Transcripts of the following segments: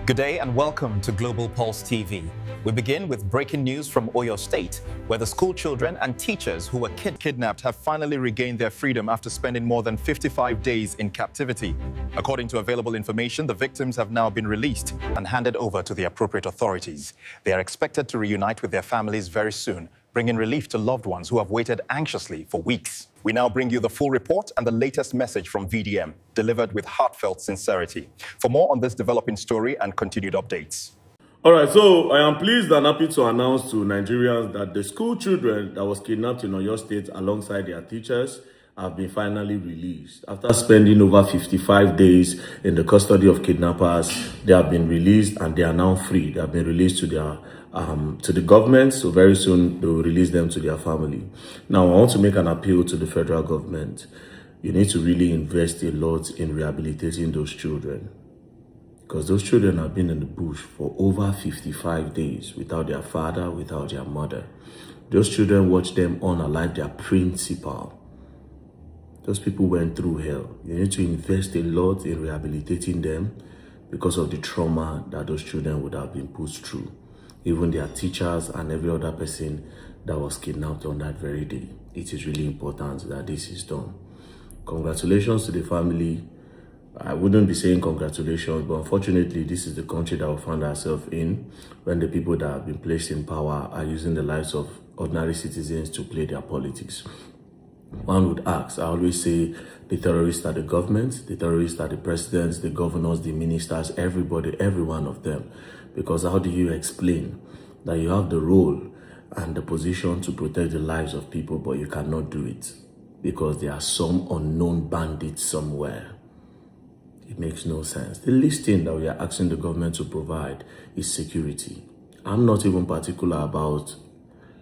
Good day and welcome to Global Pulse TV. We begin with breaking news from Oyo State, where the school children and teachers who were kidnapped have finally regained their freedom after spending more than 55 days in captivity. According to available information, the victims have now been released and handed over to the appropriate authorities. They are expected to reunite with their families very soon, bringing relief to loved ones who have waited anxiously for weeks. We now bring you the full report and the latest message from VDM, delivered with heartfelt sincerity. For more on this developing story and continued updates. All right, so I am pleased and happy to announce to Nigerians that the school children that was kidnapped in Oyo State alongside their teachers have been finally released. After spending over 55 days in the custody of kidnappers, they have been released and they are now free. They have been released to their to the government, so very soon they will release them to their family. Now, I want to make an appeal to the federal government. You need to really invest a lot in rehabilitating those children, because those children have been in the bush for over 55 days without their father, without their mother. Those children watched them unalive their principal. Those people went through hell. You need to invest a lot in rehabilitating them because of the trauma that those children would have been put through. Even their teachers and every other person that was kidnapped on that very day. It is really important that this is done. Congratulations to the family. I wouldn't be saying congratulations, but unfortunately, this is the country that we found ourselves in when the people that have been placed in power are using the lives of ordinary citizens to play their politics. One would ask, I always say, the terrorists are the government, the terrorists are the presidents, the governors, the ministers, everybody, every one of them. Because how do you explain that you have the role and the position to protect the lives of people, but you cannot do it because there are some unknown bandits somewhere? It makes no sense. The least thing that we are asking the government to provide is security. I'm not even particular about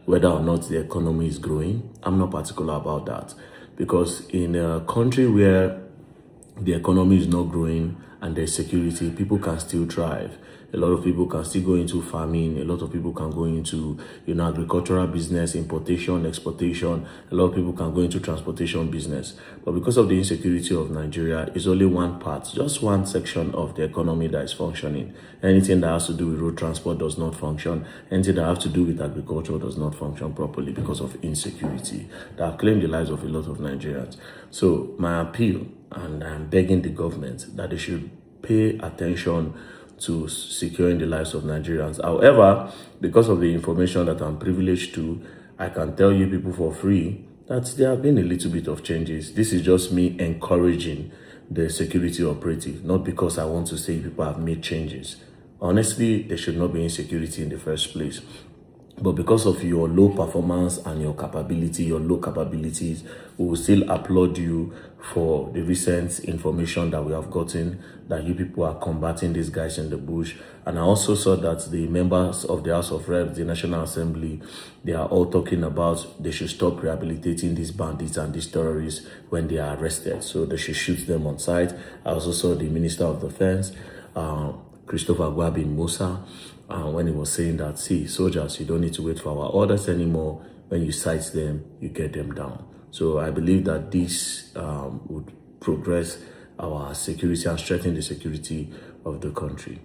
whether or not the economy is growing. I'm not particular about that, because in a country where the economy is not growing and there's security, people can still thrive. A lot of people can still go into farming. A lot of people can go into, agricultural business, importation, exportation. A lot of people can go into transportation business. But because of the insecurity of Nigeria, it's only one part, just one section of the economy that is functioning. Anything that has to do with road transport does not function. Anything that has to do with agriculture does not function properly because of insecurity that have claimed the lives of a lot of Nigerians. So my appeal, and I'm begging the government that they should pay attention to securing the lives of Nigerians. However, because of the information that I'm privileged to, I can tell you people for free that there have been a little bit of changes. This is just me encouraging the security operative, not because I want to say people have made changes. Honestly, there should not be insecurity in the first place. But because of your low performance and your low capabilities, we will still applaud you for the recent information that we have gotten that you people are combating these guys in the bush. And I also saw that the members of the House of Reps, the National Assembly, they are all talking about they should stop rehabilitating these bandits and these terrorists when they are arrested. So they should shoot them on sight. I also saw the Minister of Defense, Christopher Gwabi Musa, when he was saying that, see, soldiers, you don't need to wait for our orders anymore. When you sight them, you get them down. So I believe that this would progress our security and strengthen the security of the country.